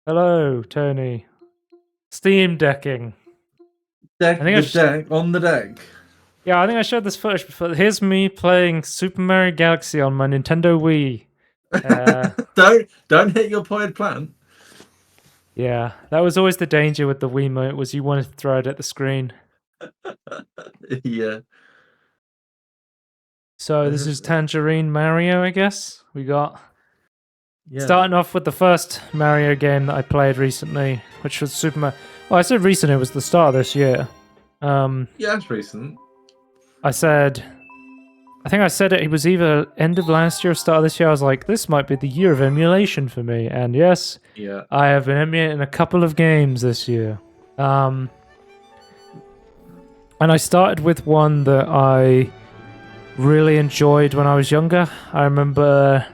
Hello, Tony. Steam decking. Deck I think deck on the deck. Yeah, I think I showed this footage before. Here's me playing Super Mario Galaxy on my Nintendo Wii. Don't hit your point plan. Yeah, that was always the danger with the Wiimote, was you wanted to throw it at the screen. Yeah. So this is Tangerine Mario, I guess. We got starting off with the first Mario game that I played recently, which was Super Mario. Well, I said recent, it was the start of this year. Yeah, it's recent. I think I said it was either end of last year or start of this year. I was like, this might be the year of emulation for me. And yes, I have been emulating a couple of games this year. And I started with one that I really enjoyed when I was younger. I remember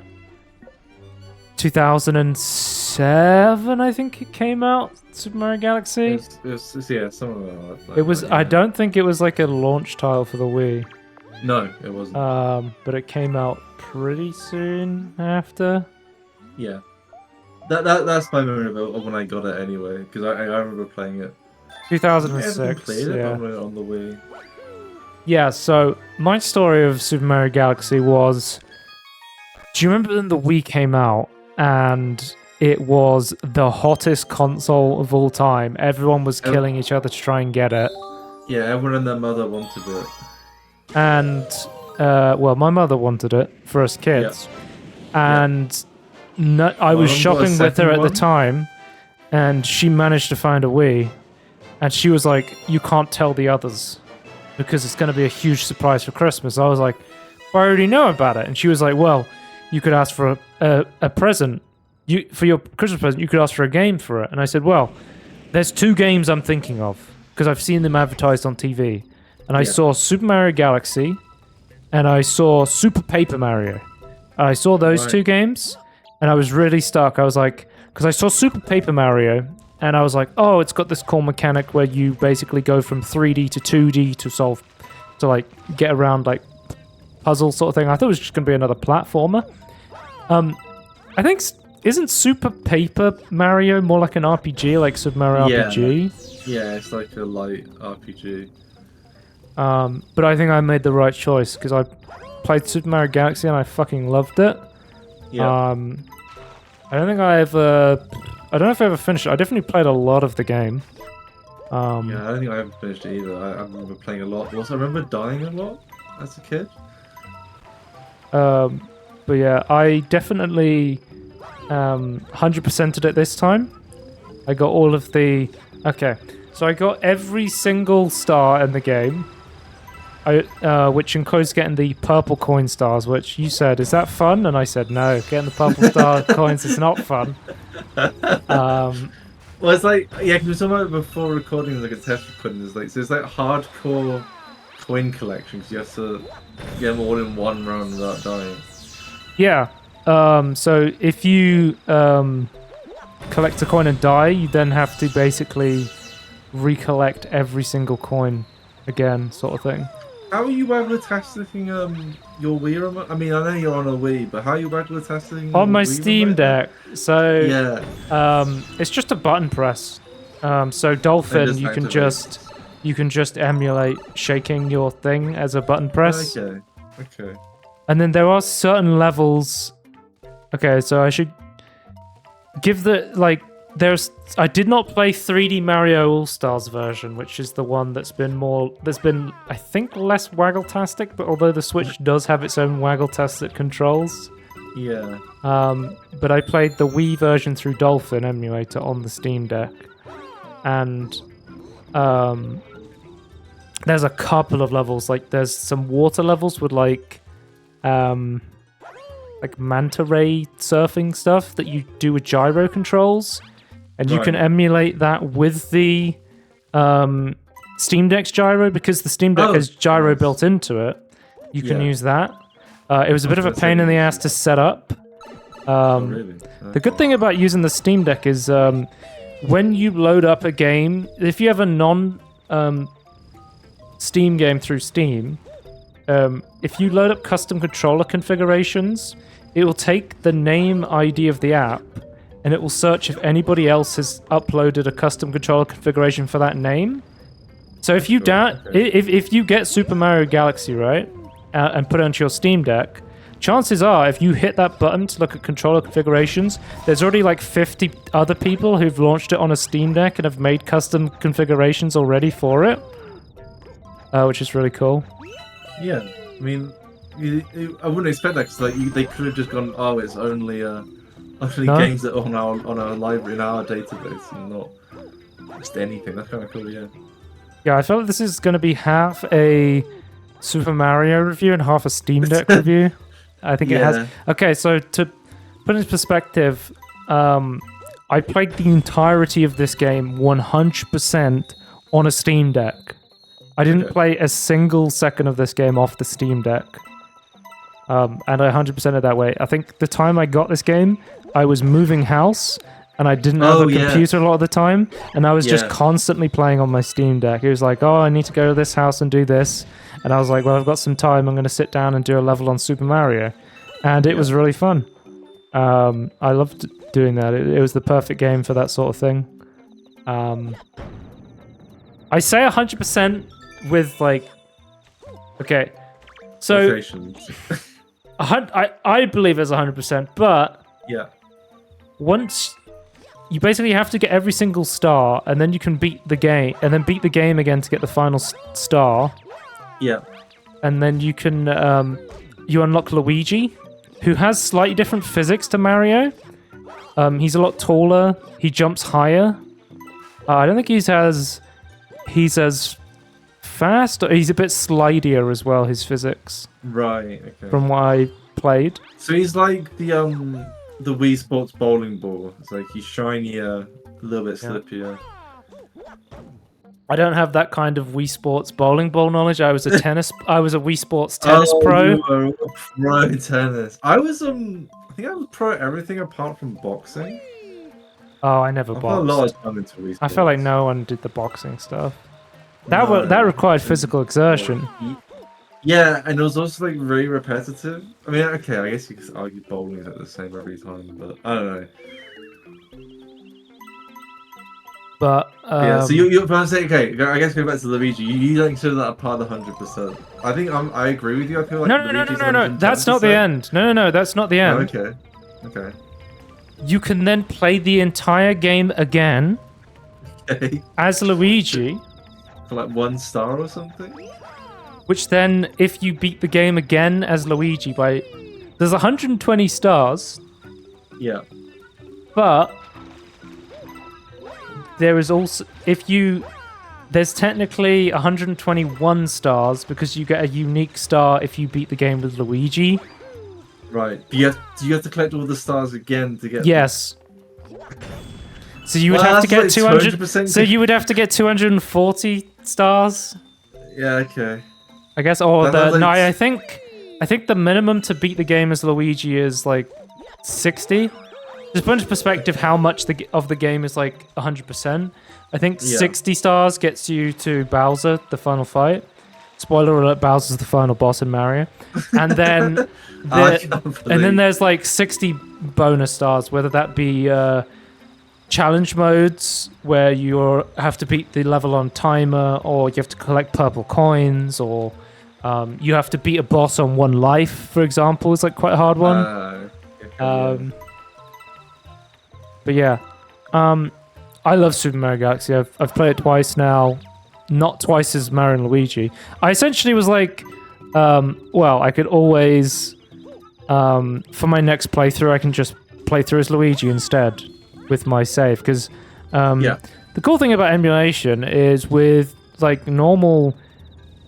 2007, I think it came out, Super Mario Galaxy. Something like that. It was. I don't think it was like a launch title for the Wii. No, it wasn't. But it came out pretty soon after. Yeah, that's my memory of when I got it anyway, because I remember playing it. 2006. Played it on the Wii. Yeah. So my story of Super Mario Galaxy was. Do you remember when the Wii came out and it was the hottest console of all time? Everyone was killing each other to try and get it. Yeah, everyone and their mother wanted it. And, well, my mother wanted it for us kids. Yeah. And I was shopping with her at the time, and she managed to find a Wii. And she was like, you can't tell the others, because it's going to be a huge surprise for Christmas. I was like, I already know about it. And she was like, well, you could ask for a present. For your Christmas present, you could ask for a game for it. And I said, well, there's two games I'm thinking of, because I've seen them advertised on TV. And I saw Super Mario Galaxy, and I saw Super Paper Mario. And I saw those two games, and I was really stuck. I was like, because I saw Super Paper Mario, and I was like, oh, it's got this cool mechanic where you basically go from 3D to 2D to like get around like puzzle sort of thing. I thought it was just going to be another platformer. I think isn't Super Paper Mario more like an RPG, like Super Mario RPG? Yeah, it's like a light RPG. But I think I made the right choice because I played Super Mario Galaxy and I fucking loved it. Yeah. I don't think I don't know if I ever finished it. I definitely played a lot of the game. Yeah, I don't think I ever finished it either. I remember playing a lot. Also, I remember dying a lot as a kid. But yeah, I definitely 100%ed it this time. I got all of the... Okay, so I got every single star in the game. Which includes getting the purple coin stars, which you said, is that fun? And I said, no, getting the purple star coins is not fun. Well, it's like, yeah, because we were talking about it before recording, like a test recording, so it's like hardcore coin collections. You have to get them all in one round without dying. Yeah. So if you collect a coin and die, you then have to basically recollect every single coin again, sort of thing. How are you able to test testing your Wii remote? I mean, I know you're on a Wii, but how are you able to testing on my Steam Deck? So yeah, it's just a button press. So Dolphin, you can just emulate shaking your thing as a button press. Okay. And then there are certain levels. Okay, so I should give I did not play 3D Mario All-Stars version, which is the one that's been I think less waggle-tastic, but although the Switch does have its own waggle-tastic controls. Yeah. But I played the Wii version through Dolphin emulator on the Steam Deck. And there's a couple of levels, like there's some water levels with like manta ray surfing stuff that you do with gyro controls. And you can emulate that with the Steam Deck's gyro, because the Steam Deck has gyro built into it. You can use that. It was a bit of a pain in the ass to set up. Really? The good thing about using the Steam Deck is when you load up a game, if you have a non-Steam game through Steam, if you load up custom controller configurations, it will take the name ID of the app and it will search if anybody else has uploaded a custom controller configuration for that name. So if you if you get Super Mario Galaxy, right, and put it onto your Steam Deck, chances are if you hit that button to look at controller configurations, there's already like 50 other people who've launched it on a Steam Deck and have made custom configurations already for it, which is really cool. Yeah, I mean, I wouldn't expect that, because like they could have just gone, oh, it's only games that are on our library, in our database, and not just anything. That's kind of cool, yeah. Yeah, I feel like this is going to be half a Super Mario review and half a Steam Deck review. I think it has. Okay, so to put in perspective, I played the entirety of this game 100% on a Steam Deck. I didn't play a single second of this game off the Steam Deck. And I 100% it that way. I think the time I got this game, I was moving house, and I didn't have a computer a lot of the time, and I was just constantly playing on my Steam Deck. It was like, oh, I need to go to this house and do this. And I was like, well, I've got some time. I'm going to sit down and do a level on Super Mario. And it was really fun. I loved doing that. It was the perfect game for that sort of thing. I say 100% with, like... Okay. So... I believe it's 100%, but... Yeah. Once... You basically have to get every single star, and then you can beat the game, and then beat the game again to get the final star. Yeah. And then you can, you unlock Luigi, who has slightly different physics to Mario. He's a lot taller. He jumps higher. I don't think he's as fast, or he's a bit slidier as well, his physics. Right, okay. From what I played. So he's like the Wii Sports bowling ball. It's like he's shinier, a little bit slippier. I don't have that kind of Wii Sports bowling ball knowledge. I was a Wii Sports tennis pro. You were a pro tennis. I was I think I was pro at everything apart from boxing. Oh, I never boxed. A lot of time into Wii Sports. I feel like no one did the boxing stuff. That required physical exertion. Yeah, and it was also like really repetitive. I mean, okay, I guess you could argue bowling is like the same every time, but I don't know. But yeah, so you're about to say, okay, I guess go back to Luigi. You don't consider that a part of the 100%. I think I agree with you. I feel like no. That's not the end. No, that's not the end. Oh, okay. You can then play the entire game again as Luigi. For like 1 star or something? Which then, if you beat the game again as Luigi there's 120 stars. Yeah. But there is also, there's technically 121 stars because you get a unique star if you beat the game with Luigi. Right. Do you have to collect all the stars again to get? Yes. So you would have to get 200. So you would have to get 240 stars. Yeah. Okay. I guess, or no, I think the minimum to beat the game as Luigi is like 60. Just put into perspective how much of the game is like 100%. I think 60 stars gets you to Bowser, the final fight. Spoiler alert: Bowser's the final boss in Mario. And then, there's like 60 bonus stars, whether that be challenge modes where you have to beat the level on timer, or you have to collect purple coins, or you have to beat a boss on 1 life, for example. It's like quite a hard one. But yeah, I love Super Mario Galaxy. I've played it twice now, not twice as Mario and Luigi. I essentially was like, I could always, for my next playthrough, I can just play through as Luigi instead with my save, because the cool thing about emulation is with like normal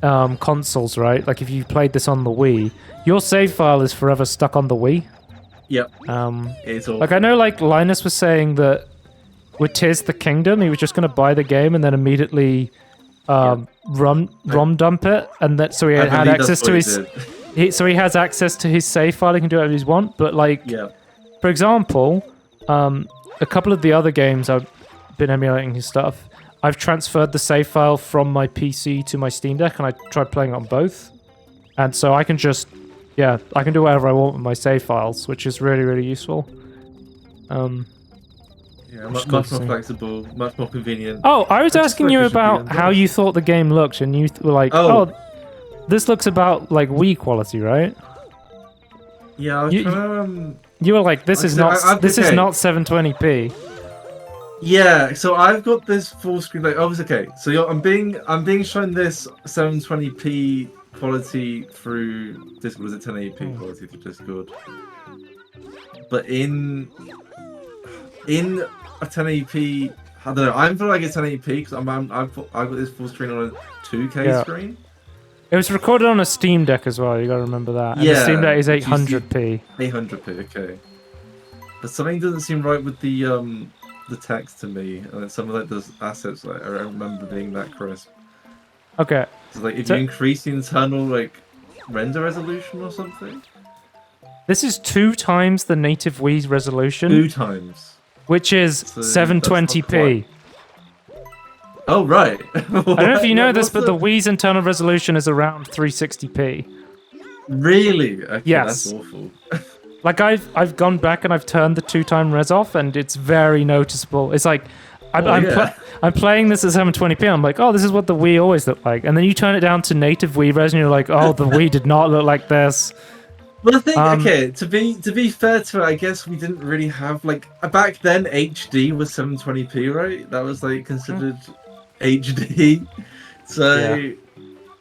consoles, right? Like if you played this on the Wii, your save file is forever stuck on the Wii. Yep. It's all... Like I know, like Linus was saying that with Tears of the Kingdom, he was just going to buy the game and then immediately ROM dump it, and that so he had access to he has access to his save file. He can do whatever he wants. But like, for example, a couple of the other games I've been emulating his stuff, I've transferred the save file from my PC to my Steam Deck, and I tried playing it on both, and so I can just I can do whatever I want with my save files, which is really, really useful. Yeah, much more flexible, much more convenient. Oh, I was asking you about how you thought the game looked, and you were like, this looks about like Wii quality, right? Yeah, I was trying to... You were like, this is not 720p. Yeah, so I've got this full screen. Like, okay. So I'm being shown this 720p quality through Discord. Was it 1080p quality through Discord? But in a 1080p, I don't know. I'm feeling like it's 1080p because I've got this full screen on a 2K screen. It was recorded on a Steam Deck as well. You gotta remember that. And the Steam Deck is 800p. 800p, okay. But something doesn't seem right with the text to me, and some of like those assets, like I don't remember being that crisp. Okay. So like, if you increase the internal like render resolution or something. This is 2 times the native Wii resolution. 2 times. Which is 720p. Oh, right. I don't know if you know this, but the Wii's internal resolution is around 360p. Really? Okay, yes. That's awful. Like, I've gone back and I've turned the 2-time res off, and it's very noticeable. It's like, I'm playing this at 720p, I'm like, oh, this is what the Wii always looked like. And then you turn it down to native Wii res, and you're like, oh, the Wii did not look like this. Well, I think okay. To be fair to it, I guess we didn't really have like back then. HD was 720p, right? That was like considered HD. So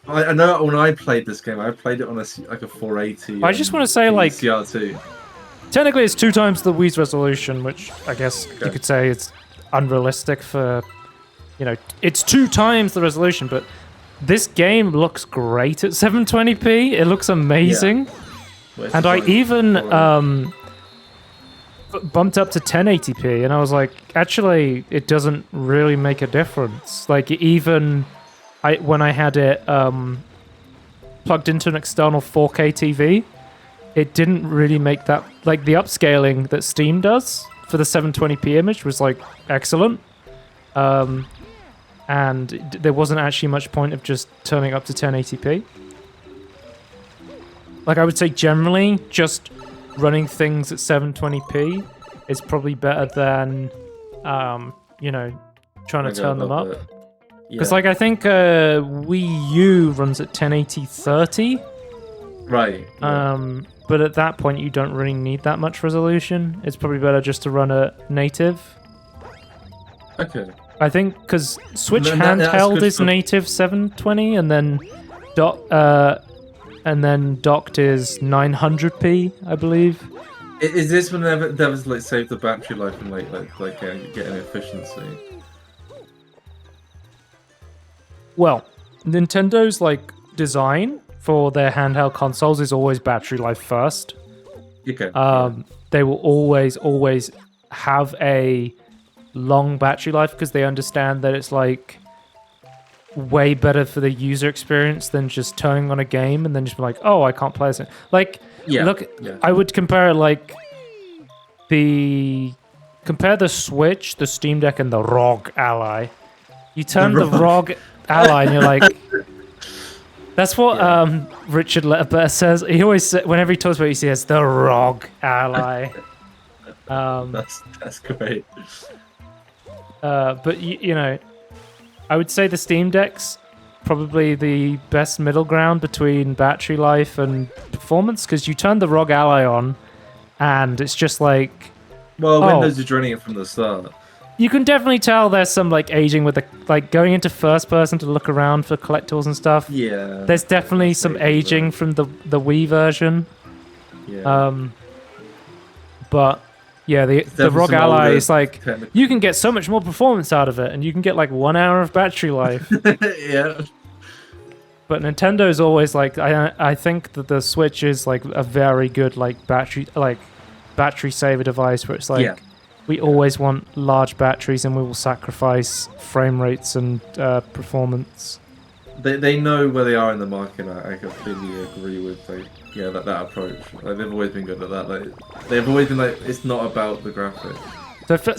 I know when I played this game, I played it on a 480. I just want to say like CRT. Technically, it's 2 times the Wii's resolution, which I guess you could say it's unrealistic for, it's 2 times the resolution. But this game looks great at 720p. It looks amazing. Yeah. And I even bumped up to 1080p, and I was like, actually, it doesn't really make a difference. Like, even when I had it plugged into an external 4K TV, it didn't really make that... Like, the upscaling that Steam does for the 720p image was, like, excellent. And there wasn't actually much point of just turning up to 1080p. Like, I would say generally, just running things at 720p is probably better than, trying to turn them up. Because, like, I think Wii U runs at 1080-30. Right. Yeah. But at that point, you don't really need that much resolution. It's probably better just to run it native. Okay. I think because Switch handheld is native 720, and then docked is 900p, I believe. Is this when that was like save the battery life and like getting efficiency? Well, Nintendo's like design for their handheld consoles is always battery life first. Okay. They will always have a long battery life because they understand that it's like way better for the user experience than just turning on a game and then just be like, oh, I can't play this. Like, I would compare it like compare the Switch, the Steam Deck, and the ROG Ally. You turn the ROG Ally and you're like, that's what Richard Letterbetter says. He always says, whenever he talks about it, he says the ROG Ally. That's great. But I would say the Steam Deck's probably the best middle ground between battery life and performance, because you turn the ROG Ally on, and it's just like... Well, Windows is running it from the start. You can definitely tell there's some like aging with the going into first person to look around for collectibles and stuff. Yeah. There's definitely some aging from the Wii version. Yeah. But... Yeah, the ROG Ally is like, you can get so much more performance out of it, and you can get like 1 hour of battery life. Yeah. But Nintendo's always like, I think that the Switch is like a very good like battery saver device where it's like, we always want large batteries and we will sacrifice frame rates and performance. They know where they are in the market. I completely agree with that approach. Like, they've always been good at that. Like, they've always been like, it's not about the graphics.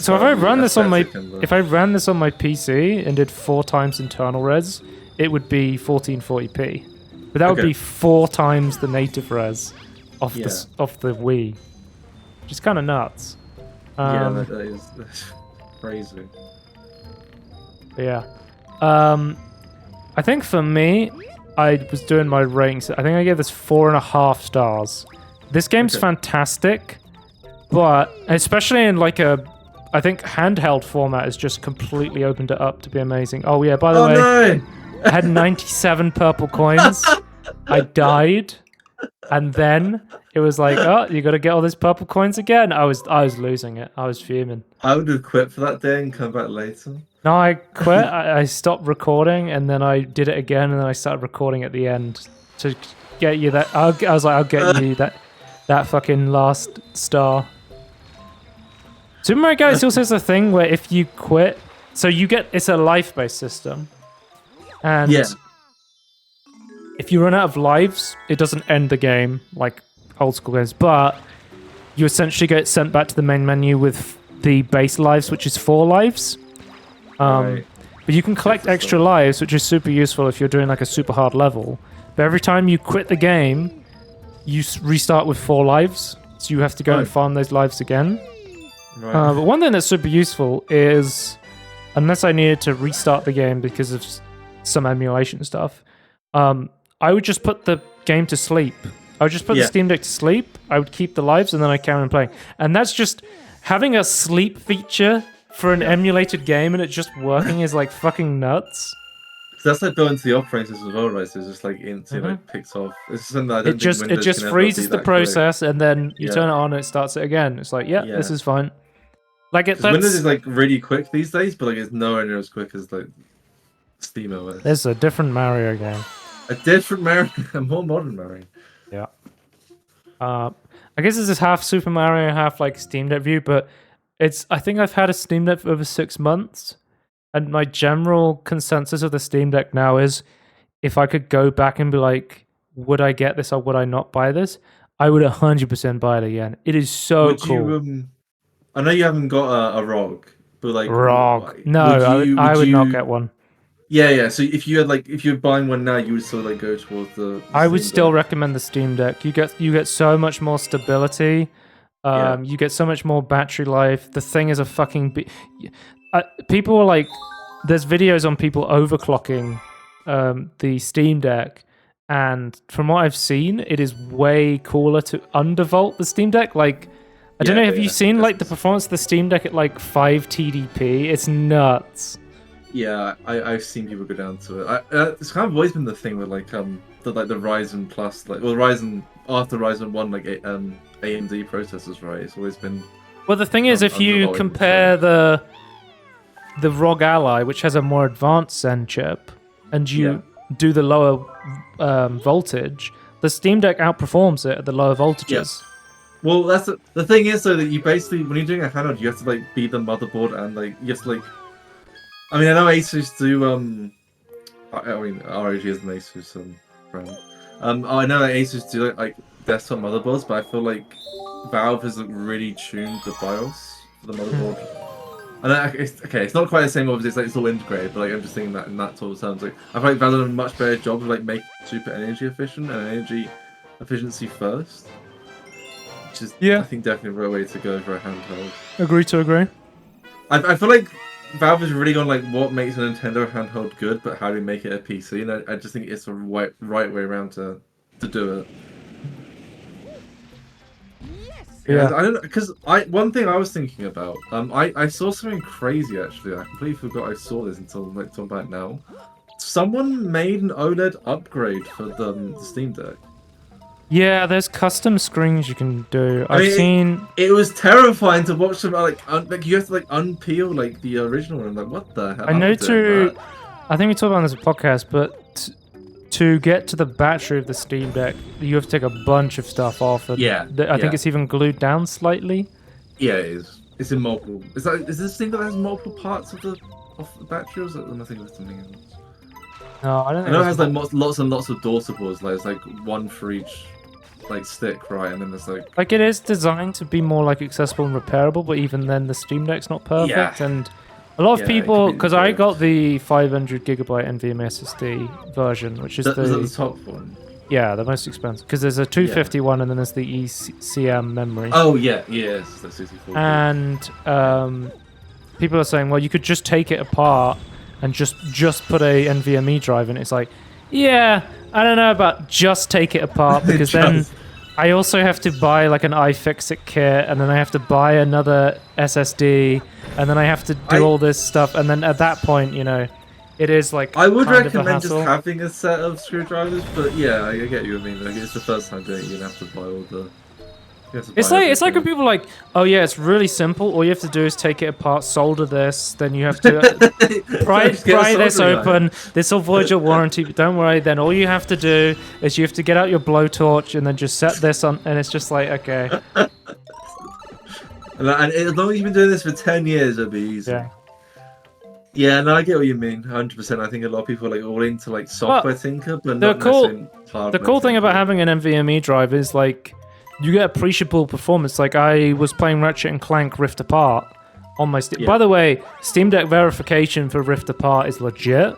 So if I ran this on my PC and did 4 times internal res, it would be 1440p. But that would be 4 times the native res of the Wii, which is kind of nuts. That is. crazy. Yeah. I think for me, I was doing my ratings. I think I gave this 4.5 stars. This game's fantastic, but especially in like I think handheld format has just completely opened it up to be amazing. Oh yeah, by the way, no! I had 97 purple coins. I died, and then it was like, oh, you got to get all these purple coins again. I was losing it. I was fuming. I would have quit for that day and come back later. No, I quit. I stopped recording, and then I did it again, and then I started recording at the end to get you that. I was like, I'll get you that fucking last star. Super Mario Galaxy also has a thing where if you quit, so it's a life-based system, and if you run out of lives, it doesn't end the game like old school games, but you essentially get sent back to the main menu with the base lives, which is 4 lives. But you can collect extra lives, which is super useful if you're doing like a super hard level. But every time you quit the game, you restart with 4 lives, so you have to go and farm those lives again. But one thing that's super useful is, unless I needed to restart the game because of some emulation stuff, I would just put the game to sleep. I would just put the Steam Deck to sleep, I would keep the lives, and then I carry on playing. And that's just having a sleep feature for an emulated game and it just working is like fucking nuts. So that's like going to the operating system as well, right? So it's just like like picks off. It's something that I don't think it just freezes the process and then you turn it on and it starts it again. It's like, this is fine. Like Windows is like really quick these days, but like it's nowhere near as quick as like SteamOS. There's a different Mario game. A different Mario, a more modern Mario. Yeah. I guess this is half Super Mario, half like Steam Deck view, but I think I've had a Steam Deck for over 6 months, and my general consensus of the Steam Deck now is, if I could go back and be like, would I get this or would I not buy this? I would 100% buy it again. It is so cool. I know you haven't got a ROG, but like ROG. No, I would not get one. Yeah. So if you're buying one now, you would still like go towards the I would still recommend the Steam Deck. You get so much more stability. You get so much more battery life. The thing is a fucking... people are like... There's videos on people overclocking the Steam Deck, and from what I've seen, it is way cooler to undervolt the Steam Deck. Like, I don't know, have you seen like the performance of the Steam Deck at like 5 TDP? It's nuts. Yeah, I've seen people go down to it. It's kind of always been the thing with like the Ryzen Plus, like Ryzen after Ryzen 1 like AMD processors, right? It's always been. Well, the thing is, if you compare the ROG Ally, which has a more advanced Zen chip, and you do the lower voltage, the Steam Deck outperforms it at the lower voltages. Yeah. Well, that's the thing is, though, that you basically, when you're doing a handheld, you have to like beat the motherboard and like you have to like. I mean, I know Asus do. I mean, ROG is an Asus brand. I know that Asus do like desktop motherboards, but I feel like Valve has like, really tuned the BIOS for the motherboard. And it's not quite the same. Obviously, it's like it's all integrated, but like I'm just thinking that in that sort of terms. Like I feel like Valve done a much better job of like making super energy efficient and energy efficiency first. Which is, I think, definitely the right way to go for a handheld. Agree to agree. I feel like Valve has really gone like, what makes a Nintendo handheld good, but how do we make it a PC? And I just think it's the right way around to do it. Yeah, I don't know, because one thing I was thinking about, I saw something crazy actually. I completely forgot I saw this until like talking about it now. Someone made an OLED upgrade for the Steam Deck. Yeah, there's custom screens you can do. I've seen. It was terrifying to watch them like you have to like unpeel like the original one. I'm like, what the hell? I know I think we talked about this in the podcast, but to get to the battery of the Steam Deck, you have to take a bunch of stuff off. And I think it's even glued down slightly. Yeah, it is. It's in multiple. Is this thing that has multiple parts of the battery, or is it nothing with something else? No, I don't know. I know it has like lots and lots of door supports. Like it's like one for each like stick, right? And then there's like it is designed to be more like accessible and repairable, but even then the Steam Deck's not perfect. And a lot of people, because I got the 500 gigabyte NVMe SSD version, which is the top one. Yeah, the most expensive, because there's a 251 and then there's the ECM memory. Oh yes, that's 64. And people are saying, well, you could just take it apart and just put a NVMe drive in. It's like, yeah, I don't know about just take it apart, because then I also have to buy like an iFixit kit, and then I have to buy another SSD, and then I have to do all this stuff, and then at that point, you know, it is like I would kind recommend of a just hassle. having a set of screwdrivers, but yeah, I get you. I mean, like, it's the first time doing it, you're gonna have to buy all the. It's like when people are like, oh yeah, it's really simple. All you have to do is take it apart, solder this, then you have to pry this open. This will void your warranty, but don't worry. Then all you have to do is you have to get out your blowtorch and then just set this on, and it's just like, okay. And as long as you've been doing this for 10 years, it'll be easy. Yeah. Yeah, no, I get what you mean. 100%. I think a lot of people are like all into like software thinker, but not necessarily hardware. The cool thing about having an NVMe drive is like, you get appreciable performance. Like I was playing Ratchet and Clank Rift Apart on my Steam. Yeah. By the way, Steam Deck verification for Rift Apart is legit.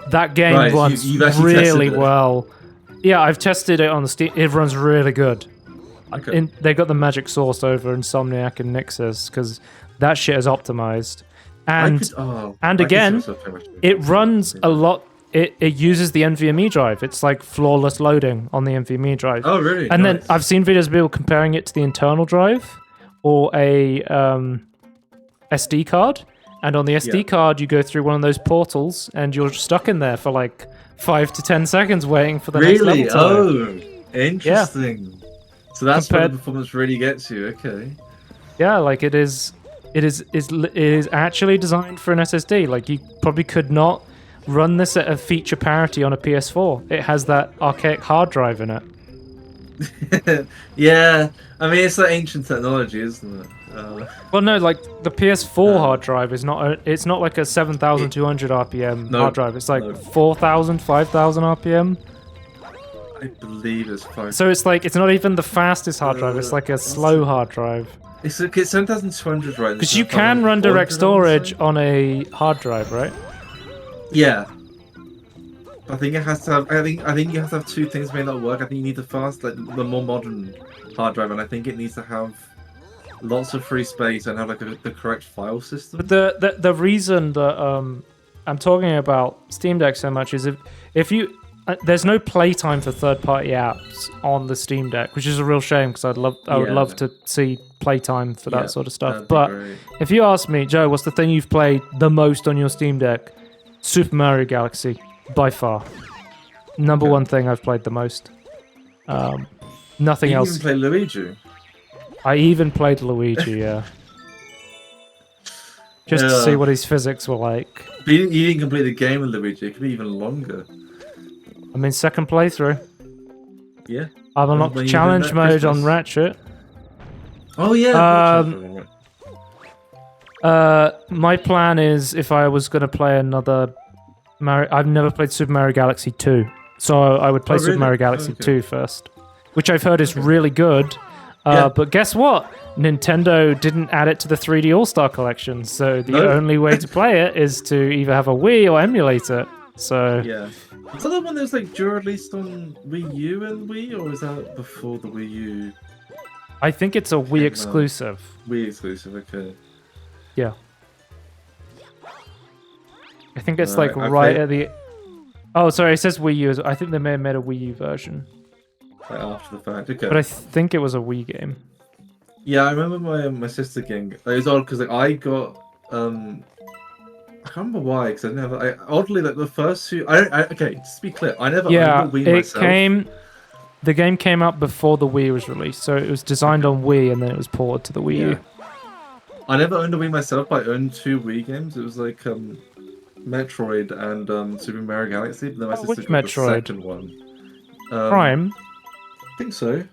That game runs really well. Yeah, I've tested it on the Steam. It runs really good. Okay. They got the magic sauce over Insomniac and Nix's because that shit is optimized. And again, it runs a lot. It uses the NVMe drive. It's like flawless loading on the NVMe drive. Oh, really? And then I've seen videos of people comparing it to the internal drive or a SD card. And on the SD card, you go through one of those portals and you're stuck in there for like 5 to 10 seconds waiting for the next level time. Oh, interesting. Yeah. So that's where the performance really gets you. Okay. Yeah, like it is actually designed for an SSD. Like you probably could not run this at a feature parity on a PS4. It has that archaic hard drive in it. Yeah, I mean it's like ancient technology, isn't it? Well, no, like the PS4 hard drive is not. It's not like a 7,200 RPM hard drive. It's like 4,000, 5,000 RPM. I believe it's 5,000. So it's like it's not even the fastest hard drive. It's like a slow hard drive. It's 7,200 right now. Because you can run direct storage on a hard drive, right? Yeah. I think it has to have. I think you have to have two things may not work. I think you need the fast, like the more modern hard drive, and I think it needs to have lots of free space and have like the correct file system. But the reason that I'm talking about Steam Deck so much is if you there's no playtime for third-party apps on the Steam Deck, which is a real shame because I would love to see playtime for that sort of stuff. But if you ask me, Joe, what's the thing you've played the most on your Steam Deck? Super Mario Galaxy, by far. Number one thing I've played the most. Nothing else. You even played Luigi? I even played Luigi, yeah. Just to see what his physics were like. But you didn't complete the game with Luigi, it could be even longer. I mean, second playthrough. Yeah. I've unlocked challenge mode on Ratchet. Oh, yeah. My plan is if I was going to play another Mario... I've never played Super Mario Galaxy 2. So I would play Super Mario Galaxy 2 first. Which I've heard is really good. But guess what? Nintendo didn't add it to the 3D All-Star Collection. So the only way to play it is to either have a Wii or emulate it. So... Yeah. Is that the one that was like released on Wii U and Wii, or is that before the Wii U? I think it's a Wii exclusive. Wii exclusive, okay. Yeah. I think it's like right at the... Oh, sorry, it says Wii U. I think they may have made a Wii U version. Like after the fact, okay. But I think it was a Wii game. Yeah, I remember my sister getting... It was odd because like, I got... I can't remember why, because oddly, like the first two... okay, just to be clear, I never owned the Wii myself. The game came out before the Wii was released, so it was designed on Wii and then it was ported to the Wii U. I never owned a Wii myself, but I owned two Wii games. It was like Metroid and Super Mario Galaxy, but then my sister got the second one. Prime? I think so.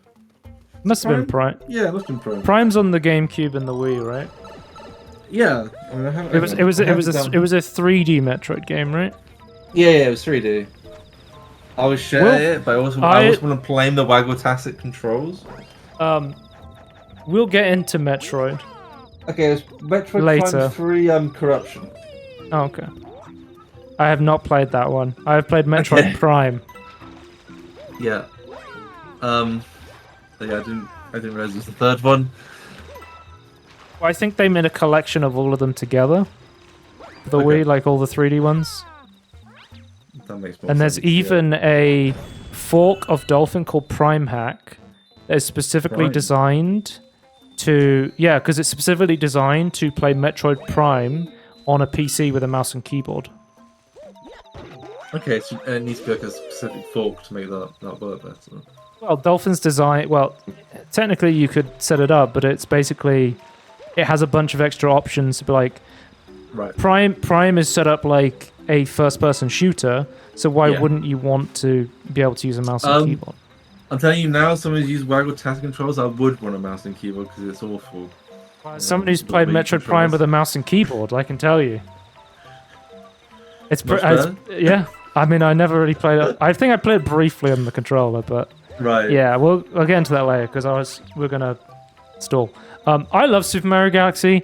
Must have been Prime. Yeah, it must have been Prime. Prime's on the GameCube and the Wii, right? Yeah, I mean, it was a 3D Metroid game, right? Yeah, it was 3D. I would share it, but I also want to blame the Waggle-tastic controls. We'll get into Metroid. Okay, it's Metroid later. Prime 3 Corruption. Oh, okay. I have not played that one. I have played Metroid Prime. Yeah. Yeah, I didn't realize it was the third one. I think they made a collection of all of them together. The Wii, like all the 3D ones. That makes more and sense. there's even a fork of Dolphin called Prime Hack that is specifically designed to... Yeah, because it's specifically designed to play Metroid Prime on a PC with a mouse and keyboard. Okay, so it needs to be like a specific fork to make that work better. Well, Dolphin's design... Well, technically you could set it up, but it's basically... It has a bunch of extra options to be like... Right. Prime is set up like a first-person shooter, so why wouldn't you want to be able to use a mouse and keyboard? I'm telling you now, someone who's used Waggle task controls, I would want a mouse and keyboard because it's awful. Someone who's played Metroid Prime with a mouse and keyboard, I can tell you. It's yeah. I mean, I never really played it. I think I played it briefly on the controller, but yeah, we'll get into that later because we're gonna stall. I love Super Mario Galaxy.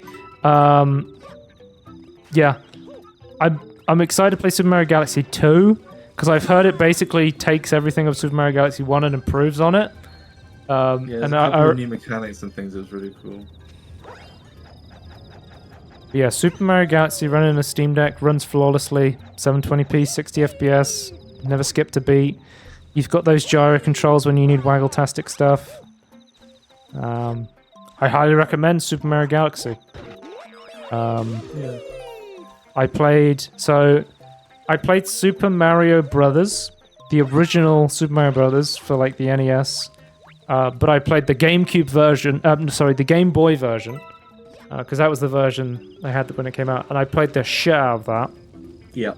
Yeah, I'm excited to play Super Mario Galaxy 2 because I've heard it basically takes everything of Super Mario Galaxy 1 and improves on it. Yeah, and a couple of new mechanics and things. It was really cool. Yeah, Super Mario Galaxy running on a Steam Deck runs flawlessly, 720p, 60 FPS, never skipped a beat. You've got those gyro controls when you need waggle-tastic stuff. I highly recommend Super Mario Galaxy. Yeah. I played Super Mario Brothers, the original Super Mario Brothers for like the NES, but I played the GameCube version. The Game Boy version. Because that was the version I had when it came out, and I played the shit out of that. Yeah,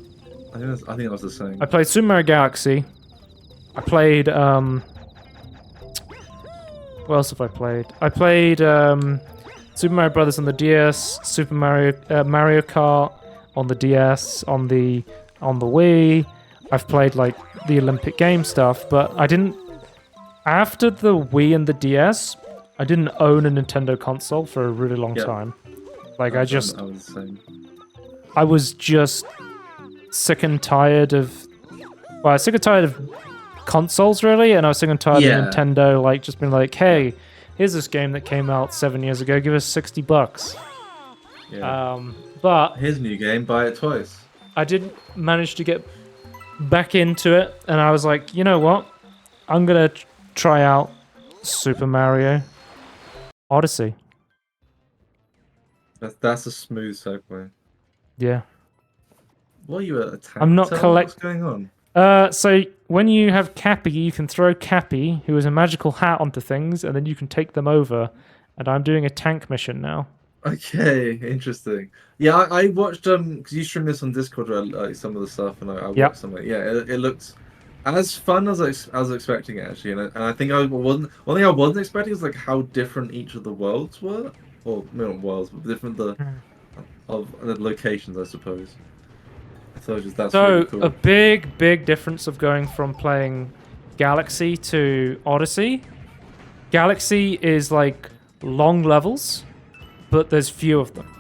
I think that was the same. I played Super Mario Galaxy. I played what else have I played? I played Super Mario Brothers on the DS, Super Mario Kart on the DS, on the Wii. I've played like the Olympic game stuff, but I didn't. After the Wii and the DS, I didn't own a Nintendo console for a really long time. Like I was just sick and tired of... Well, I was sick and tired of consoles, really, and I was sick and tired of Nintendo, like, just being like, hey, here's this game that came out 7 years ago, give us $60. Yeah. But... Here's a new game, buy it twice. I didn't manage to get back into it, and I was like, you know what? I'm gonna try out Super Mario Odyssey. That's a smooth segue. Yeah. What are you at a tank? I'm not What's going on? So when you have Cappy, you can throw Cappy, who is a magical hat, onto things, and then you can take them over. And I'm doing a tank mission now. Okay, interesting. Yeah, I watched because you streamed this on Discord, like some of the stuff, and I watched some of it. Yeah, it looks as fun as I was expecting it, actually, and I think one thing I wasn't expecting was like how different each of the worlds were, or not worlds, but different of the locations, I suppose. So that's really cool. A big difference of going from playing Galaxy to Odyssey. Galaxy is like long levels, but there's few of them.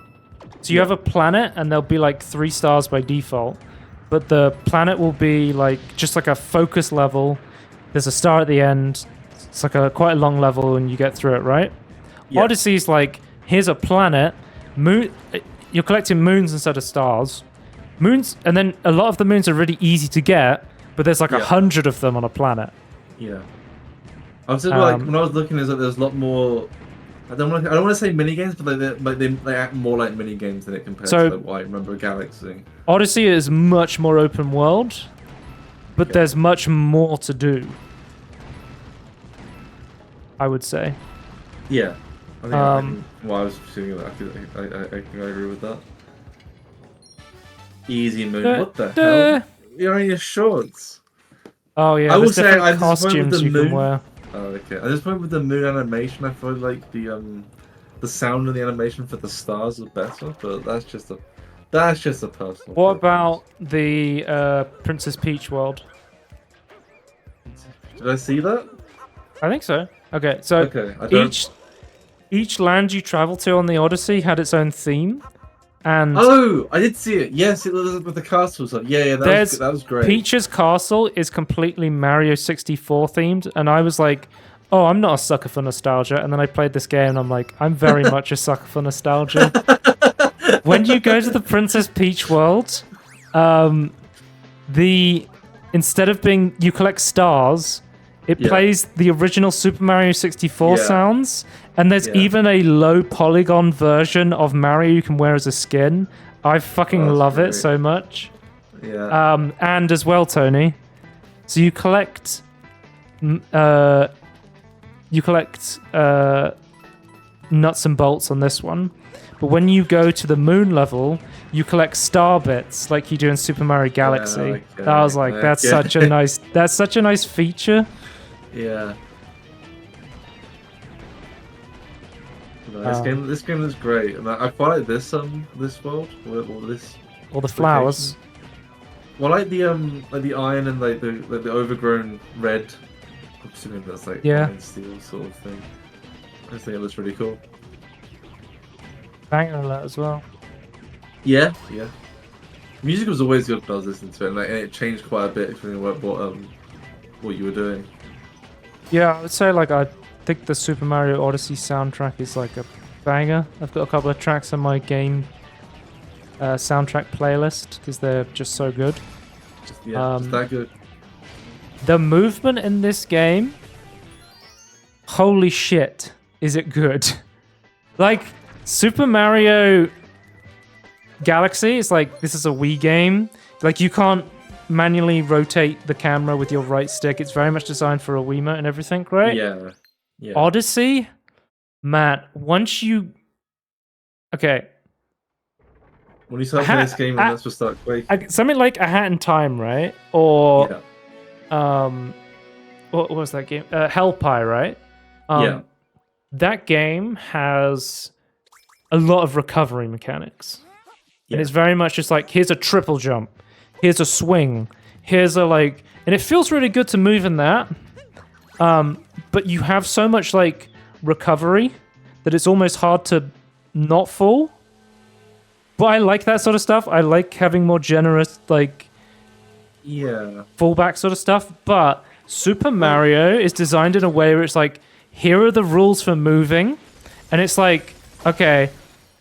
So you have a planet, and there'll be like 3 stars by default. But the planet will be like just like a focus level. There's a star at the end. It's like quite a long level, and you get through it, right? Yeah. Odyssey's like, here's a planet. You're collecting moons instead of stars. Moons, and then a lot of the moons are really easy to get, but there's like 100 of them on a planet. Yeah. I was like, when I was looking, there's a lot more. I don't want to say mini games, but they act more like mini games than it compares to what I remember Galaxy. Odyssey is much more open world, but there's much more to do, I would say. Yeah. I was assuming that I can agree with that. Easy moon. What the hell? You're in your shorts. Oh yeah. I will say I costumes you can wear. Oh, okay. At this point with the moon animation, I feel like the sound of the animation for the stars is better, but that's just a personal. What about the Princess Peach world? Did I see that? I think so. Okay, so each land you travel to on the Odyssey had its own theme. And I did see it. Yes, it was with the castles. Yeah, that was great. Peach's castle is completely Mario 64 themed, and I was like, oh, I'm not a sucker for nostalgia. And then I played this game and I'm like, I'm very much a sucker for nostalgia. When you go to the Princess Peach world, instead of you collect stars, it plays the original Super Mario 64 sounds, and there's even a low polygon version of Mario you can wear as a skin. I fucking love it so much. Yeah. And as well, Tony, so you collect nuts and bolts on this one, but when you go to the moon level, you collect star bits like you do in Super Mario Galaxy. I was like, that's such a nice feature. Yeah. No, this game is great, and I quite like this world or the flowers. Well, like the iron and like the overgrown red. I'm assuming that's like iron steel sort of thing. I think it looks really cool. Banger alert as well. Yeah. Music was always good when I was listening to it, and it changed quite a bit depending on what you were doing. Yeah, I would say I think the Super Mario Odyssey soundtrack is like a banger. I've got a couple of tracks on my game soundtrack playlist because they're just so good. Just that good. The movement in this game, holy shit, is it good? Like, Super Mario Galaxy is like, this is a Wii game. Like, you can't manually rotate the camera with your right stick. It's very much designed for a Wiimote and everything, right? Yeah. Odyssey, Matt, once you... Okay. When you start playing this game, and that's what start quaking. Something like A Hat in Time, right? Or... what was that game? Hellpie, right? That game has a lot of recovery mechanics. And it's very much just like, here's a triple jump, here's a swing, here's a and it feels really good to move in that. But you have so much recovery that it's almost hard to not fall. But I like that sort of stuff. I like having more generous fallback sort of stuff. But Super Mario is designed in a way where it's like, here are the rules for moving. And it's like, okay,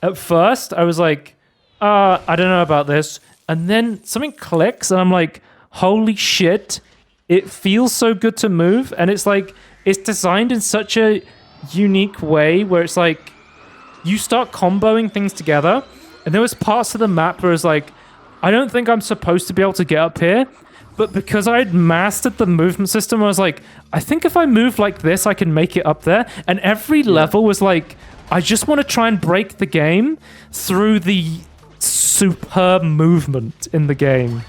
at first I was like, I don't know about this. And then something clicks and I'm like, holy shit, it feels so good to move. And it's like, it's designed in such a unique way where it's like, you start comboing things together. And there was parts of the map where it's like, I don't think I'm supposed to be able to get up here. But because I'd mastered the movement system, I was like, I think if I move like this, I can make it up there. And every level was like, I just want to try and break the game through the superb movement in the game.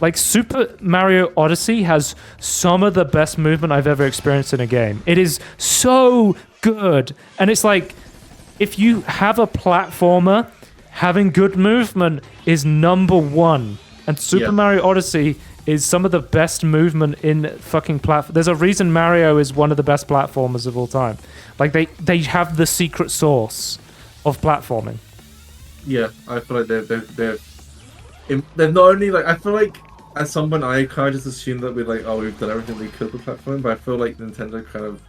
Like, Super Mario Odyssey has some of the best movement I've ever experienced in a game. It is so good. And it's like, if you have a platformer, having good movement is number one. And Super Mario Odyssey is some of the best movement in fucking platform. There's a reason Mario is one of the best platformers of all time. Like, they have the secret sauce of platforming. Yeah, I feel like they're not only I feel like at some point I kind of just assumed that we've done everything we could with platforming, but I feel like Nintendo kind of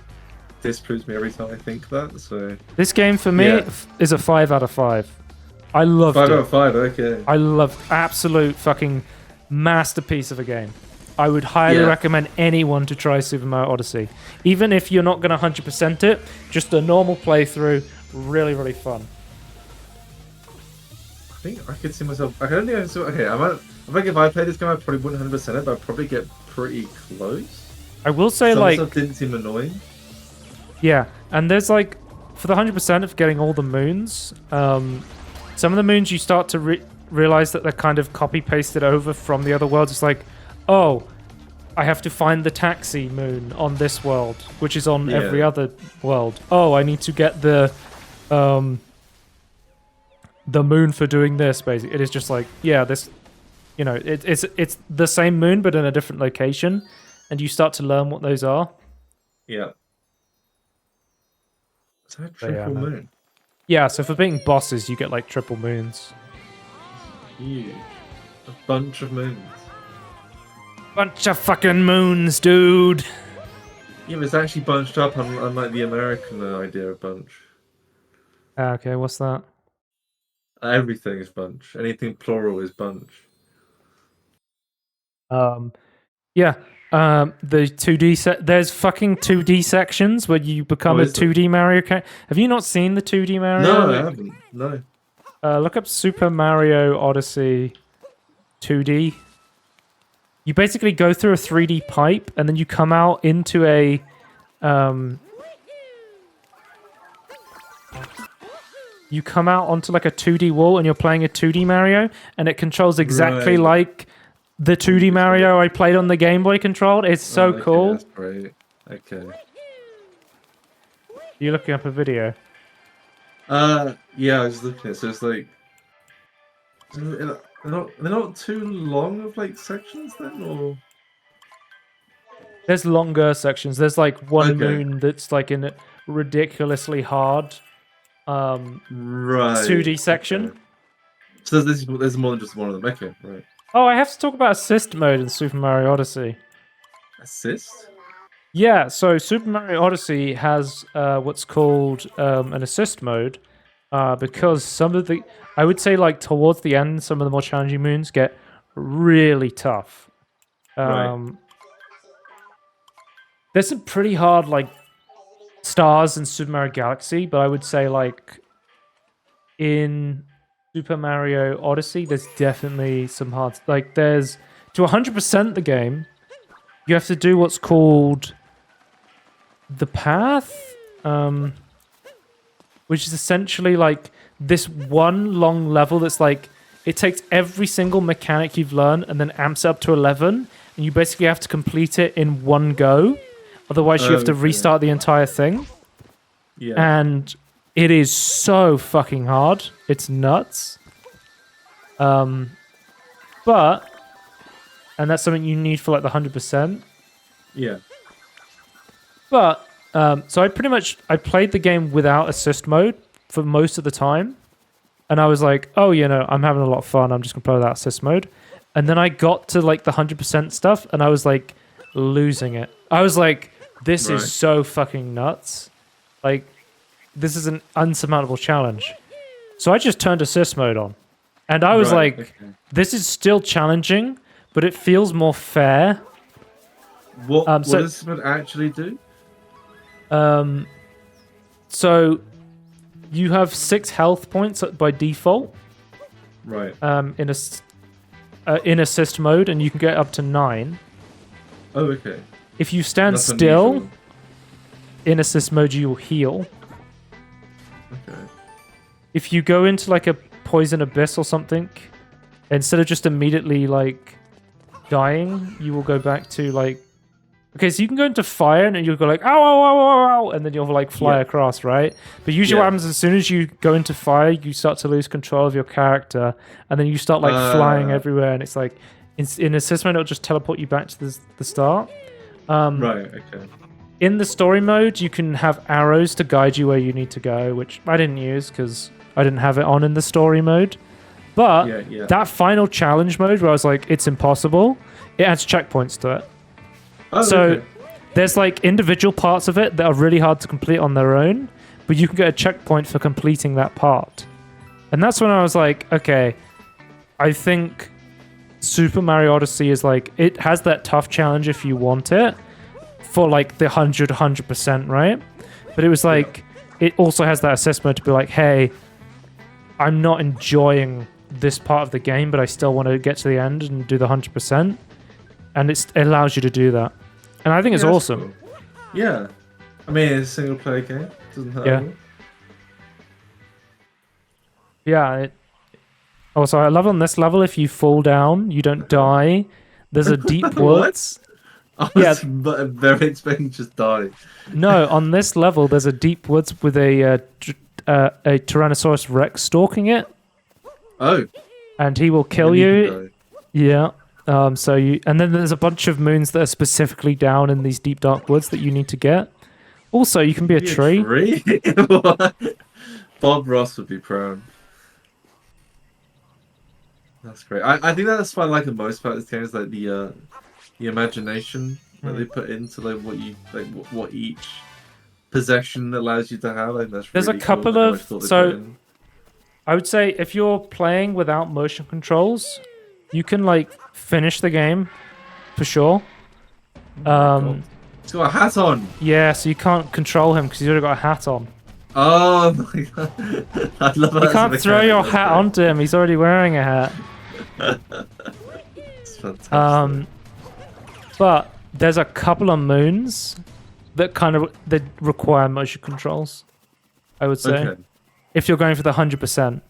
disproves me every time I think that. So this game for me is a 5 out of 5. I loved it. 5 out of 5, okay. I loved absolute fucking masterpiece of a game. I would highly recommend anyone to try Super Mario Odyssey. Even if you're not going to 100% it, just a normal playthrough, really, really fun. I think I could see myself... I don't think I saw... Okay, I think if I played this game, I probably wouldn't 100% it, but I'd probably get pretty close. I will say, some stuff didn't seem annoying. Yeah, and there's for the 100% of getting all the moons, some of the moons you start to realize that they're kind of copy-pasted over from the other worlds. It's like, oh, I have to find the taxi moon on this world, which is on every other world. Oh, I need to get the moon for doing this, basically. It is just like, this, it's the same moon, but in a different location, and you start to learn what those are. Yeah. Is that a triple moon? Yeah, so for being bosses, you get triple moons. Yeah. A bunch of moons. Bunch of fucking moons, dude. Yeah, but it's actually bunched up, unlike the American idea of bunch. Okay, what's that? Everything is bunch. Anything plural is bunch. Yeah. The 2D set. There's fucking 2D sections where you become a is there? 2D Mario character. Have you not seen the 2D Mario? No, I haven't. No. Look up Super Mario Odyssey 2D. You basically go through a 3D pipe and then you come out into a you come out onto like a 2D wall and you're playing a 2D Mario and it controls exactly like the 2D Mario I played on the Game Boy controlled. It's so cool. That's great. Okay. You looking up a video? Yeah, I was looking at it. So it's like they're not too long of like sections then, or There's longer sections. There's like one moon that's like in a ridiculously hard right 2D section. Okay. So there's more than just one of them. Okay, right. Oh, I have to talk about assist mode in Super Mario Odyssey. Assist? Yeah, so Super Mario Odyssey has what's called an assist mode because some of the, I would say like towards the end, some of the more challenging moons get really tough. Right. There's some pretty hard like stars in Super Mario Galaxy, but I would say like in Super Mario Odyssey, there's definitely some hard, like there's, to 100% the game, you have to do what's called the path, which is essentially like this one long level that's like, it takes every single mechanic you've learned and then amps up to 11, and you basically have to complete it in one go. Otherwise, you have to restart the entire thing. Yeah. And it is so fucking hard. It's nuts. But, and that's something you need for like the 100%. Yeah. But, so I played the game without assist mode for most of the time. And I was like, oh, I'm having a lot of fun. I'm just going to play without assist mode. And then I got to like the 100% stuff and I was like losing it. I was like, this is so fucking nuts. Like, this is an unsurmountable challenge. So I just turned assist mode on. And I was like, this is still challenging, but it feels more fair. What does assist mode actually do? So you have 6 health points by default. Right. In assist mode, and you can get up to 9. Oh, okay. If you stand still in assist mode, you will heal. Okay. If you go into like a poison abyss or something, instead of just immediately like dying, you will go back to like, okay, so you can go into fire and you'll go like, ow, ow, ow, ow, ow, and then you'll like fly across, right? But usually what happens as soon as you go into fire, you start to lose control of your character, and then you start like flying everywhere, and it's like, in assist mode, it'll just teleport you back to the start. Right, okay. In the story mode, you can have arrows to guide you where you need to go, which I didn't use because I didn't have it on in the story mode. But that final challenge mode where I was like, it's impossible, it adds checkpoints to it. So there's like individual parts of it that are really hard to complete on their own, but you can get a checkpoint for completing that part. And that's when I was like, okay, I think Super Mario Odyssey is like, it has that tough challenge if you want it for like the 100%, right? But it was like, it also has that assessment to be like, hey, I'm not enjoying this part of the game, but I still want to get to the end and do the 100%. And it allows you to do that. And I think it's awesome. Cool. Yeah. I mean, it's a single player game. Doesn't hurt. Yeah. Also, I love on this level, if you fall down, you don't die. There's a deep woods. I was very expecting to just die. No, on this level, there's a deep woods with a Tyrannosaurus Rex stalking it. Oh. And he will kill you. Yeah. And then there's a bunch of moons that are specifically down in these deep dark woods that you need to get. Also, you can be a tree. Bob Ross would be proud. That's great. I think that's what I like the most about this game is like the imagination that they put into like what each possession allows you to have. Like that's There's really a couple cool, of I would say if you're playing without motion controls, you can like finish the game for sure. He's got a hat on. Yeah, so you can't control him because he's already got a hat on. Oh my god! I love that. You can't throw your hat onto him. He's already wearing a hat. It's fantastic. But there's a couple of moons that that require motion controls. I would say, if you're going for the 100%.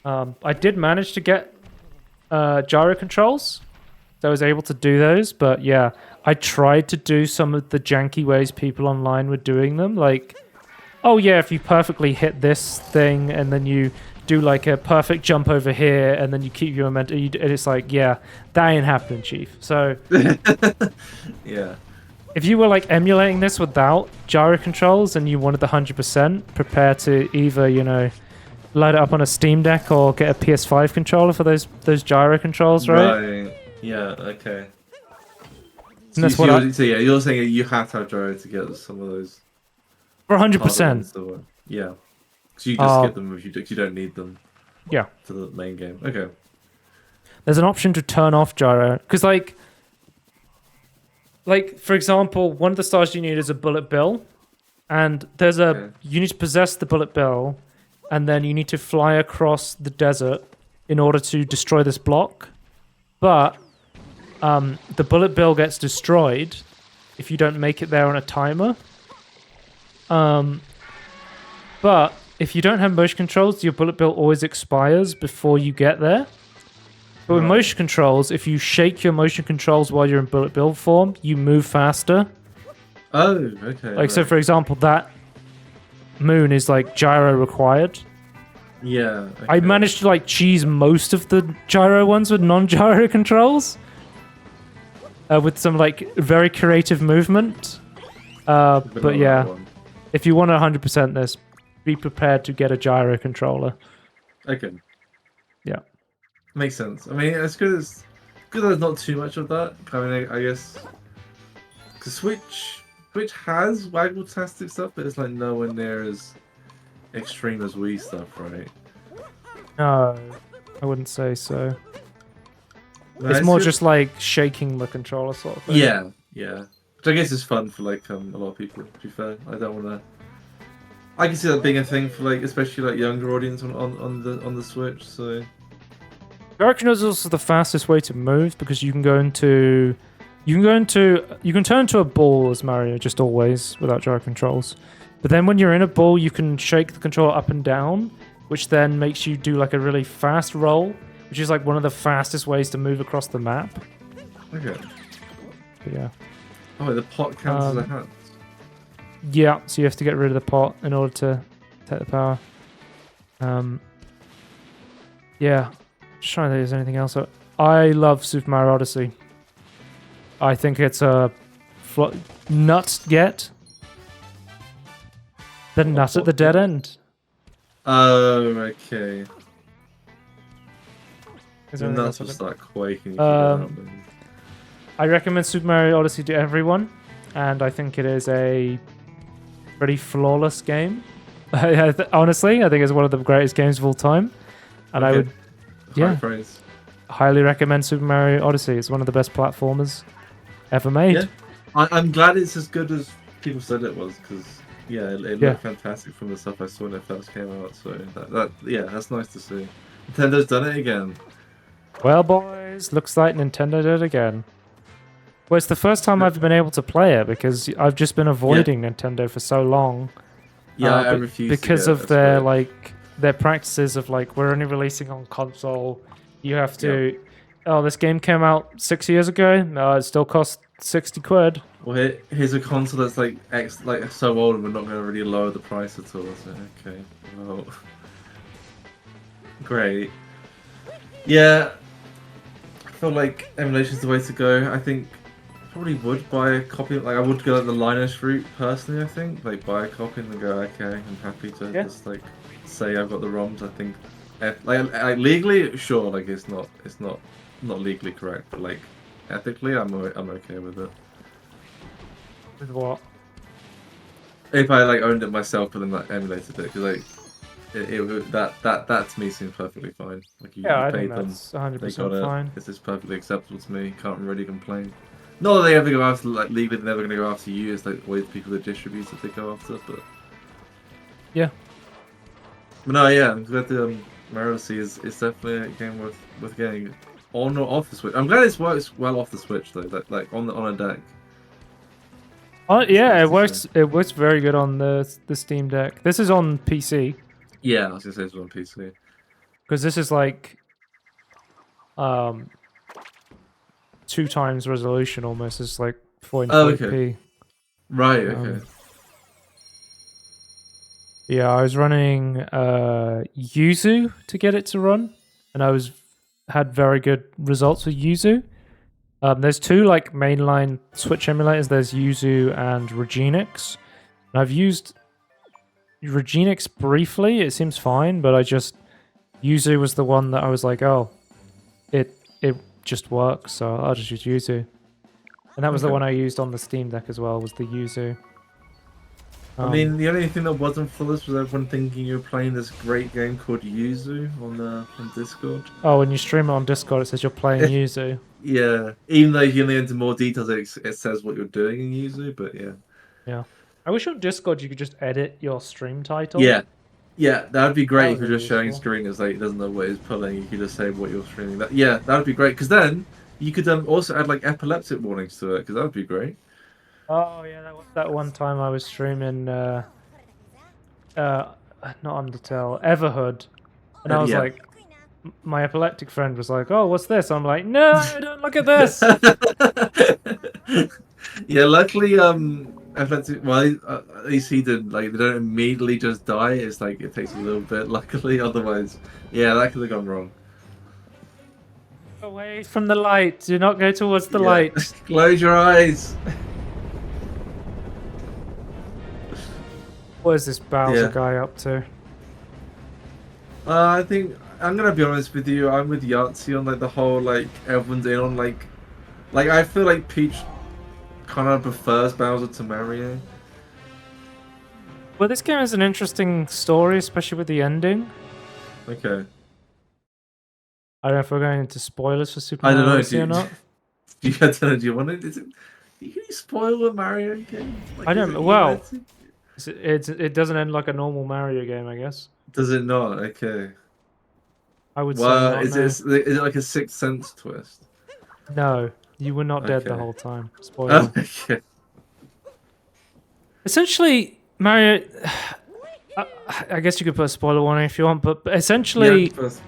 I did manage to get gyro controls. So I was able to do those, but yeah, I tried to do some of the janky ways people online were doing them. Like, oh yeah, if you perfectly hit this thing and then you do like a perfect jump over here and then you keep your momentum, and it's like, yeah, that ain't happening, Chief. So, yeah. If you were like emulating this without gyro controls and you wanted the 100%, prepare to either, light it up on a Steam Deck or get a PS5 controller for those gyro controls, right? Right. Yeah, okay. And that's you're saying you have to have gyro to get some of those. For 100%. Yeah. Because you just get them if you don't need them. Yeah. To the main game. Okay. There's an option to turn off gyro. Because, like, for example, one of the stars you need is a bullet bill. And there's you need to possess the bullet bill. And then you need to fly across the desert in order to destroy this block. But the bullet bill gets destroyed if you don't make it there on a timer. But if you don't have motion controls, your bullet bill always expires before you get there. But with motion controls, if you shake your motion controls while you're in bullet bill form, you move faster. Oh, okay. So for example, that moon is like gyro required. Yeah. Okay. I managed to like cheese most of the gyro ones with non-gyro controls. With some like very creative movement. But yeah, if you want to 100% this, be prepared to get a gyro controller. Okay. Yeah. Makes sense. I mean, it's good as there's not too much of that. I mean, I guess because Switch has waggle-tastic stuff, but it's like nowhere near as extreme as Wii stuff, right? No, I wouldn't say so. No, it's more just like shaking the controller sort of thing. Yeah, yeah. Which I guess is fun for like a lot of people. To be fair, I can see that being a thing for like especially like younger audience on the Switch. So gyro controls is also the fastest way to move because you can turn into a ball as Mario just always without gyro controls. But then when you're in a ball, you can shake the controller up and down, which then makes you do like a really fast roll, which is like one of the fastest ways to move across the map. Okay. But yeah. Oh, the pot counts as a hat. Yeah, so you have to get rid of the pot in order to take the power. Yeah. Just trying to think if there's anything else. I love Super Mario Odyssey. I think it's a nut get. The nut at the dead end. Oh, okay. The nuts will start quaking. I recommend Super Mario Odyssey to everyone, and I think it is a pretty flawless game. Honestly, I think it's one of the greatest games of all time, and I would, highly recommend Super Mario Odyssey. It's one of the best platformers ever made. Yeah. I'm glad it's as good as people said it was, because it looked fantastic from the stuff I saw when it first came out. So that's nice to see. Nintendo's done it again. Well, boys, looks like Nintendo did it again. Well, it's the first time I've been able to play it because I've just been avoiding Nintendo for so long. Yeah, I refuse because of their practices of like we're only releasing on console. You have to. Oh, this game came out 6 years ago. No, it still costs £60. Well, here's a console that's like so old, and we're not going to really lower the price at all. So okay, well, great. Yeah, I feel like emulation is the way to go. I think I probably would buy a copy. Like I would go the Linus route personally. I think like buy a copy and then go, okay, I'm happy to just like say I've got the ROMs. I think like legally, sure, like it's not legally correct, but like ethically, I'm okay with it. With what? If I like owned it myself and then like emulated it, because like that to me seems perfectly fine. Like you I think paid them, that's they 100% got it. fine. This is perfectly acceptable to me. Can't really complain. Not that they ever go after like legally, they're never going to go after you. It's like always people that distribute that they go after, but yeah. But no, yeah, I'm glad the Mario Odyssey is definitely a game worth getting on or off the Switch. I'm glad it works well off the Switch though, like on a deck. Yeah, it works. It works very good on the Steam Deck. This is on PC. Yeah, I was gonna say it's on PC. Because this is like 2 times resolution almost. It's like 480p. Oh, okay. Right. Okay. Yeah, I was running Yuzu to get it to run, and I had very good results with Yuzu. There's 2 like mainline Switch emulators. There's Yuzu and Regenix. And I've used Regenix briefly. It seems fine, but Yuzu was the one that I was like, oh, it just works, so I'll just use Yuzu. And that was the one I used on the Steam Deck as well, was the Yuzu. I mean, the only thing that wasn't flawless was everyone thinking you were playing this great game called Yuzu on Discord. Oh, when you stream it on Discord, it says you're playing Yuzu. Yeah, even though you can go into more details, it says what you're doing in Yuzu, but yeah. Yeah. I wish on Discord you could just edit your stream title. Yeah. Yeah, that would be great if you're just useful. showing screen as like it doesn't know what it's pulling. You could just say what you're streaming. That would be great because then you could also add like epileptic warnings to it because that would be great. Oh yeah, that one time I was streaming not Undertale, Everhood, and I was like, my epileptic friend was like, "Oh, what's this?" I'm like, "No, don't look at this." Yeah, luckily, epileptic. Well, at least he didn't. Like, they don't immediately just die. It's like it takes a little bit. Luckily, otherwise, yeah, that could have gone wrong. Away from the light. Do not go towards the light. Close your eyes. What is this Bowser guy up to? I think I'm gonna be honest with you. I'm with Yahtzee on like the whole like everyone's in on like I feel like Peach kind of prefers Bowser to Mario. Well, this game has an interesting story, especially with the ending. Okay. I don't know if we're going into spoilers for Super Mario Odyssey or not. I don't know. Do you want it? Can you spoil a Mario game? Like, I don't. Well, it doesn't end like a normal Mario game, I guess. Does it not? Okay. I would say not, is it like a Sixth Sense twist? No, you were not dead the whole time. Spoiler. Okay. Essentially, Mario. I guess you could put a spoiler warning if you want, but essentially, Bowser's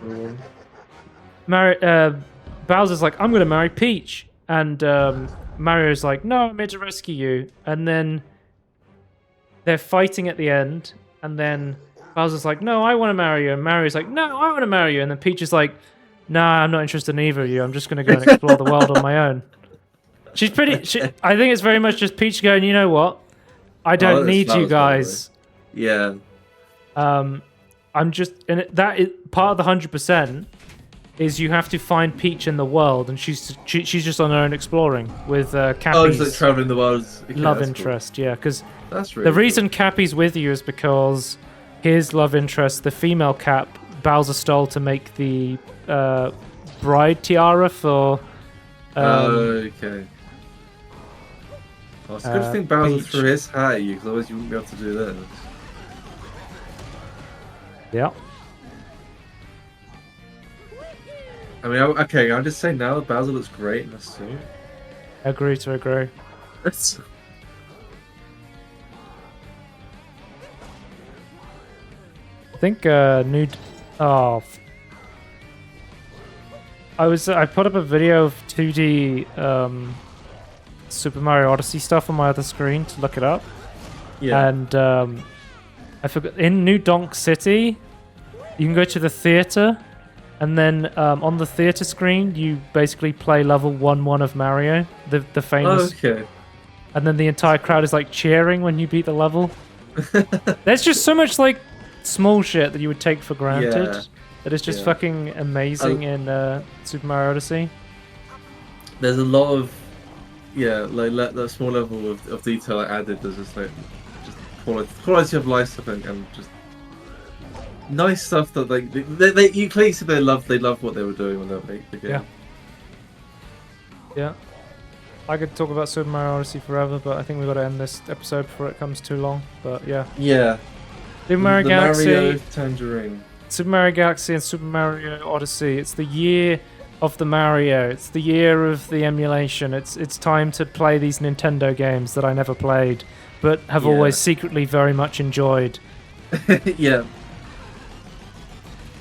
like, "I'm gonna marry Peach," and Mario's like, "No, I'm here to rescue you," and then they're fighting at the end, and then Bowser's like, "No, I want to marry you," and Mario's like, "No, I want to marry you," and then Peach is like, "Nah, I'm not interested in either of you. I'm just gonna go and explore the world on my own." I think it's very much just Peach going, "You know what? I don't need you guys." Yeah. I'm just, and that is part of the 100%. Is you have to find Peach in the world, and she's just on her own exploring with Cappy's Oh, she's like traveling the world. Okay, love interest, cool. Yeah, because really the reason Cappy's with you is because his love interest, the female Cap, Bowser stole to make the bride tiara for. Okay. Oh, it's a good thing Bowser Peach. threw his hat at you, because otherwise you wouldn't be able to do that. Yeah. I mean, okay, I'll just say now that Bowser looks great in this suit. Agree to agree. I think nude. Oh. I put up a video of 2D Super Mario Odyssey stuff on my other screen to look it up. Yeah. And I forgot, in New Donk City, you can go to the theater. And then on the theater screen, you basically play level 1-1 of Mario, the famous. Oh, okay. And then the entire crowd is like cheering when you beat the level. There's just so much like small shit that you would take for granted that is just fucking amazing in Super Mario Odyssey. there's a lot of like that small level of detail I added. There's just like just quality of life stuff and just nice stuff that they you clearly see they love what they were doing when they made the game. Yeah. I could talk about Super Mario Odyssey forever, but I think we've got to end this episode before it comes too long. But yeah. Yeah. Super Mario Galaxy, Mario Tangerine. Super Mario Galaxy and Super Mario Odyssey. It's the year of the Mario. It's the year of the emulation. It's time to play these Nintendo games that I never played, but have always secretly very much enjoyed. Yeah.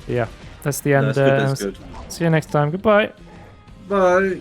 Yeah. That's the end. That's good. See you next time. Goodbye. Bye.